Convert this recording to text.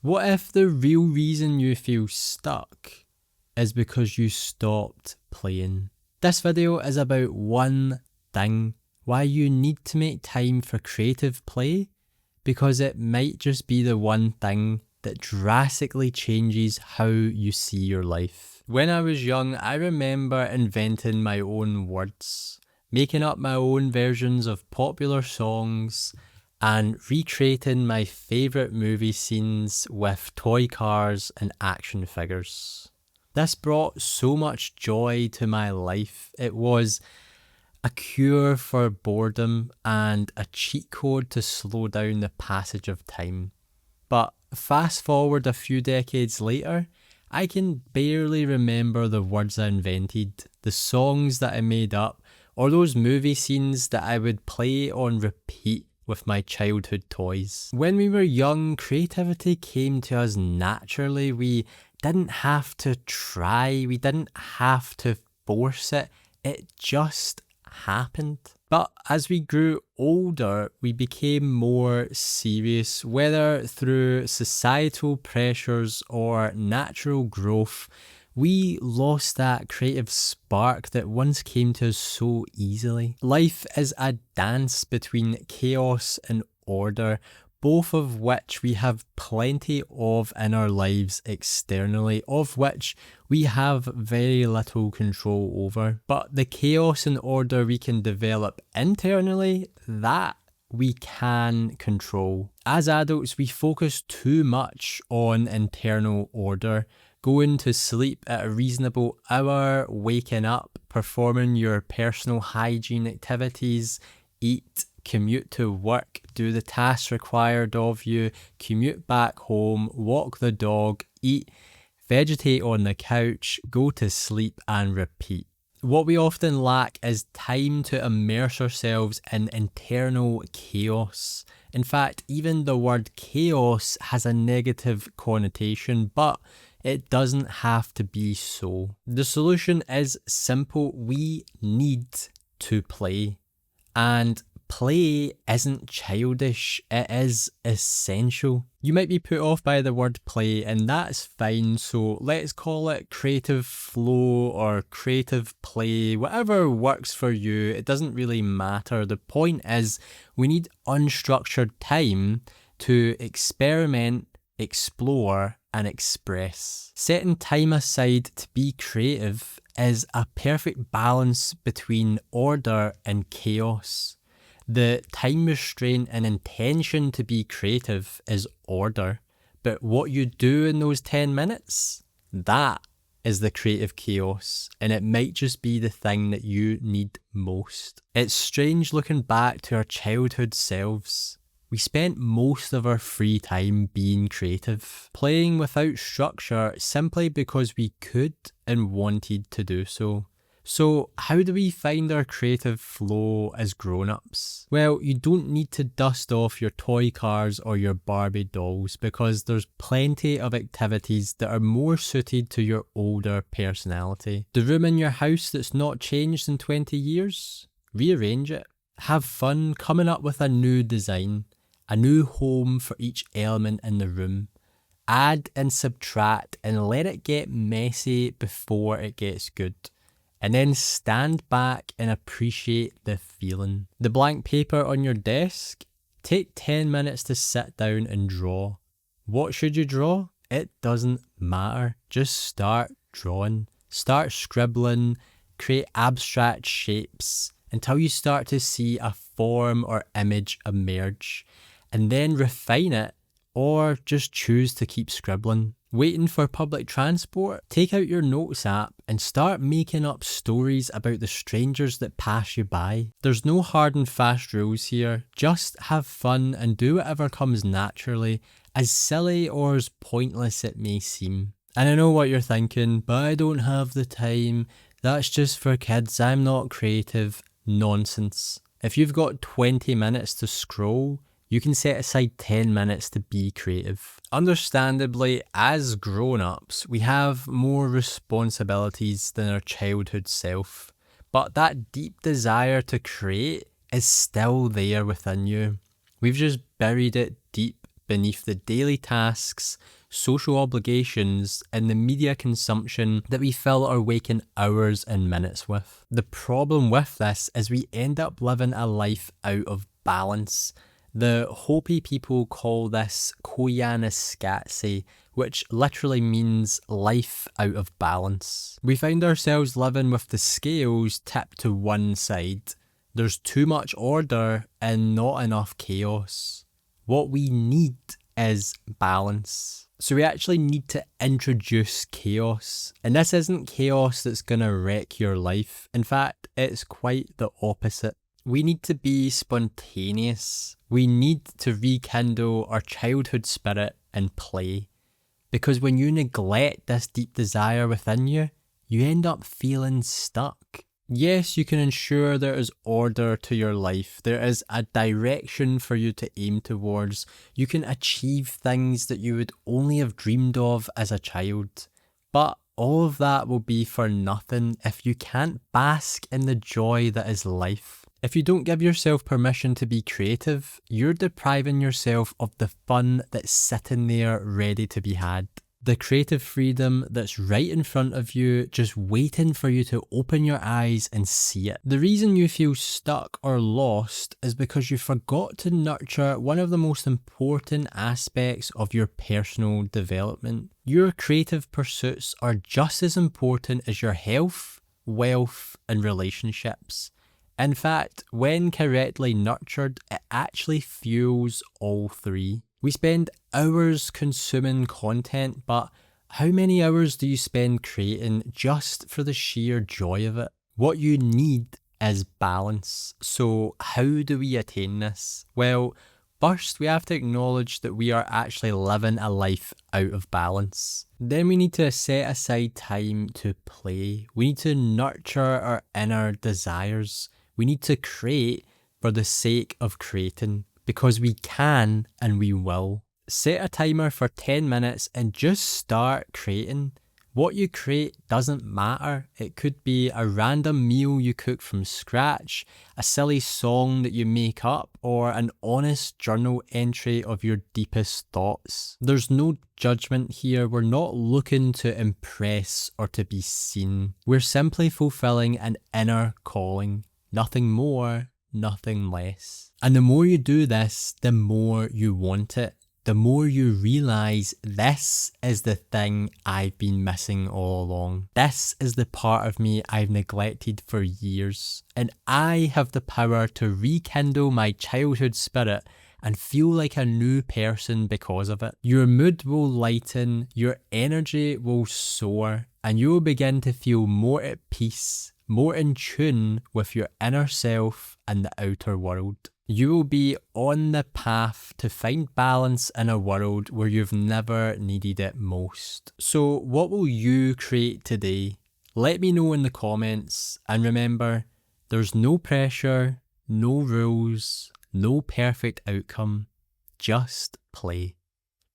What if the real reason you feel stuck is because you stopped playing? This video is about one thing, why you need to make time for creative play, because it might just be the one thing that drastically changes how you see your life. When I was young, I remember inventing my own words, making up my own versions of popular songs, and recreating my favourite movie scenes with toy cars and action figures. This brought so much joy to my life. It was a cure for boredom and a cheat code to slow down the passage of time. But fast forward a few decades later, I can barely remember the words I invented, the songs that I made up, or those movie scenes that I would play on repeat with my childhood toys. When we were young, creativity came to us naturally. We didn't have to try, we didn't have to force it, it just happened. But as we grew older, we became more serious, whether through societal pressures or natural growth. We lost that creative spark that once came to us so easily. Life is a dance between chaos and order, both of which we have plenty of in our lives externally, of which we have very little control over. But the chaos and order we can develop internally, that we can control. As adults, we focus too much on internal order, going to sleep at a reasonable hour, waking up, performing your personal hygiene activities, eat, commute to work, do the tasks required of you, commute back home, walk the dog, eat, vegetate on the couch, go to sleep and repeat. What we often lack is time to immerse ourselves in internal chaos. In fact, even the word chaos has a negative connotation, but it doesn't have to be so. The solution is simple. We need to play. And play isn't childish, it is essential. You might be put off by the word play, and that's fine, so let's call it creative flow or creative play, whatever works for you, it doesn't really matter. The point is, we need unstructured time to experiment, explore, and express. Setting time aside to be creative is a perfect balance between order and chaos. The time restraint and intention to be creative is order, but what you do in those 10 minutes, that is the creative chaos, and it might just be the thing that you need most. It's strange looking back to our childhood selves. We spent most of our free time being creative, playing without structure simply because we could and wanted to do so. So how do we find our creative flow as grown-ups? Well, you don't need to dust off your toy cars or your Barbie dolls, because there's plenty of activities that are more suited to your older personality. The room in your house that's not changed in 20 years? Rearrange it. Have fun coming up with a new design, a new home for each element in the room. Add and subtract and let it get messy before it gets good. And then stand back and appreciate the feeling. The blank paper on your desk, take 10 minutes to sit down and draw. What should you draw? It doesn't matter. Just start drawing. Start scribbling, create abstract shapes until you start to see a form or image emerge. And then refine it, or just choose to keep scribbling. Waiting for public transport? Take out your notes app and start making up stories about the strangers that pass you by. There's no hard and fast rules here. Just have fun and do whatever comes naturally, as silly or as pointless it may seem. And I know what you're thinking, but I don't have the time. That's just for kids. I'm not creative. Nonsense. If you've got 20 minutes to scroll, you can set aside 10 minutes to be creative. Understandably, as grown-ups, we have more responsibilities than our childhood self, but that deep desire to create is still there within you. We've just buried it deep beneath the daily tasks, social obligations, and the media consumption that we fill our waking hours and minutes with. The problem with this is we end up living a life out of balance. The Hopi people call this Koyaanisqatsi, which literally means life out of balance. We find ourselves living with the scales tipped to one side. There's too much order and not enough chaos. What we need is balance. So we actually need to introduce chaos. And this isn't chaos that's gonna wreck your life. In fact, it's quite the opposite. We need to be spontaneous. We need to rekindle our childhood spirit and play. Because when you neglect this deep desire within you, you end up feeling stuck. Yes, you can ensure there is order to your life. There is a direction for you to aim towards. You can achieve things that you would only have dreamed of as a child. But all of that will be for nothing if you can't bask in the joy that is life. If you don't give yourself permission to be creative, you're depriving yourself of the fun that's sitting there ready to be had. The creative freedom that's right in front of you, just waiting for you to open your eyes and see it. The reason you feel stuck or lost is because you forgot to nurture one of the most important aspects of your personal development. Your creative pursuits are just as important as your health, wealth, and relationships. In fact, when correctly nurtured, it actually fuels all three. We spend hours consuming content, but how many hours do you spend creating just for the sheer joy of it? What you need is balance. So how do we attain this? Well, first we have to acknowledge that we are actually living a life out of balance. Then we need to set aside time to play. We need to nurture our inner desires. We need to create for the sake of creating, because we can and we will. Set a timer for 10 minutes and just start creating. What you create doesn't matter. It could be a random meal you cook from scratch, a silly song that you make up, or an honest journal entry of your deepest thoughts. There's no judgment here. We're not looking to impress or to be seen. We're simply fulfilling an inner calling. Nothing more, nothing less. And the more you do this, the more you want it. The more you realise this is the thing I've been missing all along. This is the part of me I've neglected for years. And I have the power to rekindle my childhood spirit and feel like a new person because of it. Your mood will lighten, your energy will soar, and you will begin to feel more at peace, more in tune with your inner self and the outer world. You will be on the path to find balance in a world where you've never needed it most. So what will you create today? Let me know in the comments, and remember, there's no pressure, no rules, no perfect outcome, just play.